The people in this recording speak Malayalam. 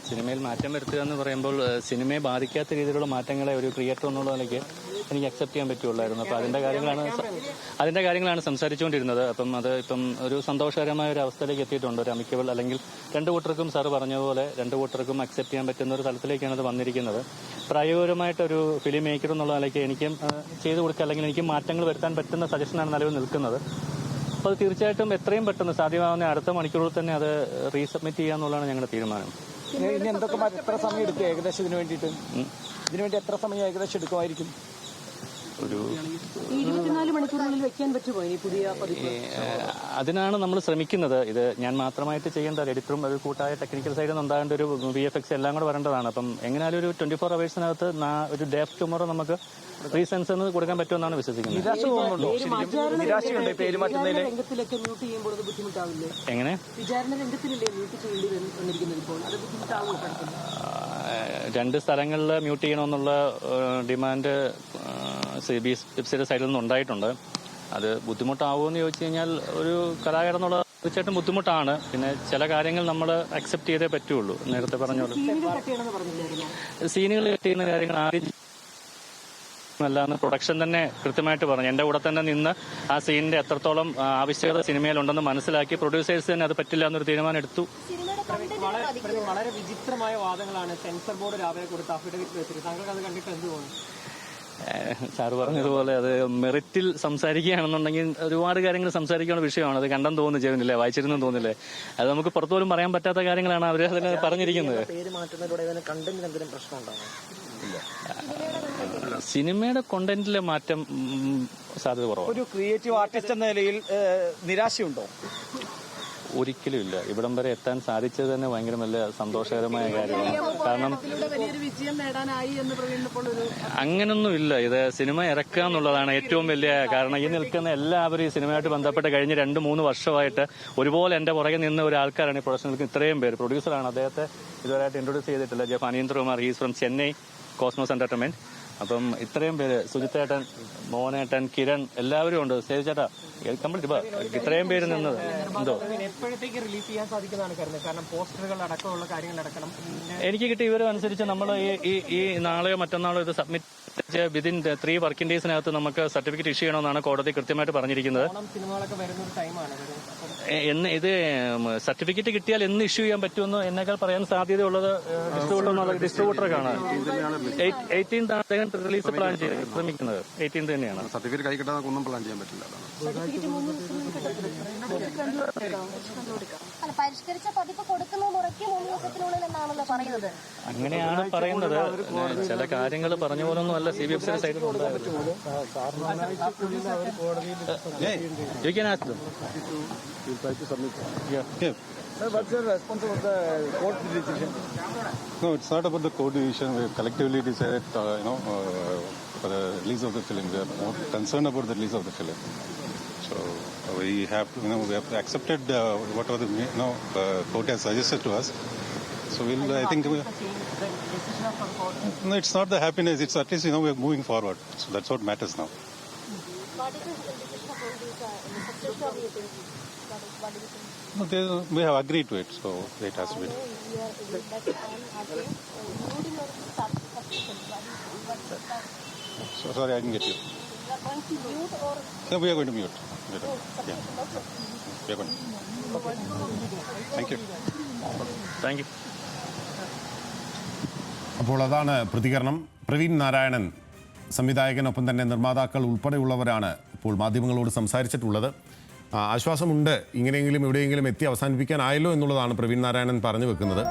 സിനിമയിൽ മാറ്റം വരുത്തുക എന്ന് പറയുമ്പോൾ സിനിമയെ ബാധിക്കാത്ത രീതിയിലുള്ള മാറ്റങ്ങളെ ഒരു ക്രിയേറ്റർ എന്നുള്ള നിലയ്ക്ക് എനിക്ക് അക്സെപ്റ്റ് ചെയ്യാൻ പറ്റുള്ളായിരുന്നു. അപ്പോൾ അതിൻ്റെ കാര്യങ്ങളാണ് സംസാരിച്ചുകൊണ്ടിരുന്നത്. അപ്പം അത് ഇപ്പം ഒരു സന്തോഷകരമായ ഒരു അവസ്ഥയിലേക്ക് എത്തിയിട്ടുണ്ട്. ഒരു അമിക്കബിൾ അല്ലെങ്കിൽ രണ്ടു കൂട്ടർക്കും സാർ പറഞ്ഞതുപോലെ രണ്ടു കൂട്ടർക്കും അക്സെപ്റ്റ് ചെയ്യാൻ പറ്റുന്ന ഒരു തലത്തിലേക്കാണ് അത് വന്നിരിക്കുന്നത്. പ്രായോഗികമായിട്ടൊരു ഫിലിം മേക്കർ എന്നുള്ള നിലയ്ക്ക് എനിക്കും ചെയ്തു കൊടുക്കുക അല്ലെങ്കിൽ എനിക്ക് മാറ്റങ്ങൾ വരുത്താൻ പറ്റുന്ന സജഷനാണ് നിലവിൽ നിൽക്കുന്നത്. അപ്പോൾ അത് തീർച്ചയായിട്ടും എത്രയും പെട്ടെന്ന് സാധ്യമാവുന്ന അടുത്ത മണിക്കൂറിൽ തന്നെ അത് റീസബ്മിറ്റ് ചെയ്യുക എന്നുള്ളതാണ് ഞങ്ങളുടെ തീരുമാനം. ഇനി എന്തൊക്കെ എത്ര സമയം എടുക്കും ഏകദേശം ഇതിനുവേണ്ടി എത്ര സമയം ഏകദേശം എടുക്കുമായിരിക്കും? ഒരു 24 മണിക്കൂറിനുള്ളിൽ വെക്കാൻ പറ്റുമോ ഈ പുതിയ പതിപ്പ്? അതിനാണ് നമ്മൾ ശ്രമിക്കുന്നത്. ഇത് ഞാൻ മാത്രമായിട്ട് ചെയ്യേണ്ട എഡിറ്ററും ഒരു കൂട്ടായ ടെക്നിക്കൽ സൈഡിൽ നിന്ന് ഉണ്ടാകേണ്ട ഒരു VFX എല്ലാം കൂടെ വരേണ്ടതാണ്. അപ്പം എങ്ങനെയാലും ഒരു 24 അവേഴ്സിനകത്ത് ഒരു ഡേ ഓഫ് ടുമോറോ നമുക്ക് റീസെൻസ് കൊടുക്കാൻ പറ്റുമെന്നാണ് വിശ്വസിക്കുന്നത്. എങ്ങനെ രണ്ട് സ്ഥലങ്ങളിൽ മ്യൂട്ട് ചെയ്യണമെന്നുള്ള ഡിമാൻഡ് CBSയുടെ സൈഡിൽ നിന്ന് ഉണ്ടായിട്ടുണ്ട്. അത് ബുദ്ധിമുട്ടാവുമെന്ന് ചോദിച്ചു കഴിഞ്ഞാൽ ഒരു കലാകാരൻ എന്നുള്ള തീർച്ചയായിട്ടും ബുദ്ധിമുട്ടാണ്. പിന്നെ ചില കാര്യങ്ങൾ നമ്മൾ അക്സെപ്റ്റ് ചെയ്തേ പറ്റുള്ളൂ. നേരത്തെ പറഞ്ഞോളൂ, സീനുകൾ കട്ട് ചെയ്യുന്ന കാര്യങ്ങൾ ആദ്യം അല്ലാന്ന് പ്രൊഡക്ഷൻ തന്നെ കൃത്യമായിട്ട് പറഞ്ഞു. എന്റെ കൂടെ തന്നെ നിന്ന് ആ സീനിന്റെ എത്രത്തോളം ആവശ്യകത സിനിമയിലുണ്ടെന്ന് മനസ്സിലാക്കി പ്രൊഡ്യൂസേഴ്സ് തന്നെ അത് പറ്റില്ല എന്നൊരു തീരുമാനം എടുത്തു. വളരെ വിചിത്രമായ വാദങ്ങളാണ് സെൻസർ ബോർഡ് രാവിലെ കൊടുത്ത അഫിഡവിറ്റ് വെച്ചിട്ട്. താങ്കൾക്ക് അത് കണ്ടിട്ട് എന്ത് തോന്നുന്നു? സാറ് പറഞ്ഞതുപോലെ അത് മെറിറ്റിൽ സംസാരിക്കുകയാണെന്നുണ്ടെങ്കിൽ ഒരുപാട് കാര്യങ്ങൾ സംസാരിക്കാനുള്ള വിഷയമാണ്. അത് കണ്ടെന്ന് തോന്നുന്നു, ചെയ്യുന്നില്ലേ, വായിച്ചിരുന്നെന്ന് തോന്നില്ലേ. അത് നമുക്ക് പുറത്തുപോലും പറയാൻ പറ്റാത്ത കാര്യങ്ങളാണ് അവർ അതിന് പറഞ്ഞിരിക്കുന്നത്. സിനിമയുടെ കോണ്ടന്റിലെ മാറ്റം സാധ്യത കുറവാണ്. ഒരു ക്രിയേറ്റീവ് ആർട്ടിസ്റ്റ് എന്ന നിലയിൽ നിരാശയുണ്ടോ? ഒരിക്കലും ഇല്ല. ഇവിടം വരെ എത്താൻ സാധിച്ചത് തന്നെ ഭയങ്കര വലിയ സന്തോഷകരമായ കാര്യമാണ്. കാരണം അങ്ങനൊന്നും ഇല്ല. ഇത് സിനിമ ഇറക്കുക എന്നുള്ളതാണ് ഏറ്റവും വലിയ കാരണം. ഈ നിൽക്കുന്ന എല്ലാവരും ഈ സിനിമയായിട്ട് ബന്ധപ്പെട്ട് കഴിഞ്ഞ് 2-3 വർഷമായിട്ട് ഒരുപോലെ എന്റെ പുറകെ നിന്ന ഒരു ആൾക്കാരാണ് ഈ പ്രൊഡക്ഷനിൽ ഇത്രയും പേര്. പ്രൊഡ്യൂസറാണ്, അദ്ദേഹത്തെ ഇതുവരെയായിട്ട് ഇൻട്രൊഡ്യൂസ് ചെയ്തിട്ടില്ല. J Phanindrakumar, he's from Chennai Cosmos Entertainment. അപ്പം ഇത്രയും പേര്, സുജിത്തേട്ടൻ, മോഹനേട്ടൻ, കിരൺ, എല്ലാവരും ഉണ്ട്. സേവ് ചേട്ടാ കംപ്ലീറ്റ് ഇത്രയും പേര് നിന്നത് എന്തോ എനിക്ക് കിട്ടിയ വിവരം അനുസരിച്ച് നമ്മൾ ഈ നാളെയോ മറ്റന്നാളോ ഇത് സബ്മിറ്റ് വിതിൻ 3 വർക്കിംഗ് ഡേയ്സിനകത്ത് നമുക്ക് സർട്ടിഫിക്കറ്റ് ഇഷ്യൂ ചെയ്യണമെന്നാണ് കോടതി കൃത്യമായിട്ട് പറഞ്ഞിരിക്കുന്നത്. എന്ന് ഇത് സർട്ടിഫിക്കറ്റ് കിട്ടിയാൽ എന്ന് ഇഷ്യൂ ചെയ്യാൻ പറ്റുമെന്ന് എന്നേക്കാൾ പറയാൻ സാധ്യതയുള്ളത് ഡിസ്ട്രിബ്യൂട്ടർക്കാണ്. 18th അദ്ദേഹം റിലീസ് പ്ലാൻ ചെയ്യാൻ ശ്രമിക്കുന്നത്. 18th തന്നെയാണ്. സർട്ടിഫിക്കറ്റ് കൈ കിട്ടാതെ ഒന്നും പ്ലാൻ ചെയ്യാൻ പറ്റില്ല. അങ്ങനെയാണ് പറയുന്നത്. ചില കാര്യങ്ങൾ പറഞ്ഞ പോലൊന്നും അല്ല CBSയുടെ സൈഡിൽ ഉണ്ടായിരുന്നു. Sir, what's your response about the court decision? No, it's not about the court decision. We collectively decided, for the release of the film. We are more concerned about the release of the film. So we have to, we have accepted whatever the court has suggested to us. So we'll, I think, no, it's not the happiness. It's at least we are moving forward. So that's what matters now. What is the decision of no, we have agreed to it, so it has to be. So, sorry, I didn't get you. No, we are going to mute. Yeah. We are going to. Thank you. Thank you. അപ്പോൾ അതാണ് പ്രതികരണം. പ്രവീൺ നാരായണൻ, സംവിധായകനൊപ്പം തന്നെ നിർമ്മാതാക്കൾ ഉൾപ്പെടെയുള്ളവരാണ് ഇപ്പോൾ മാധ്യമങ്ങളോട് സംസാരിച്ചിട്ടുള്ളത്. ആശ്വാസമുണ്ട്, ഇങ്ങനെയെങ്കിലും എവിടെയെങ്കിലും എത്തി അവസാനിപ്പിക്കാനായല്ലോ എന്നുള്ളതാണ് പ്രവീൺ നാരായണൻ പറഞ്ഞു വെക്കുന്നത്.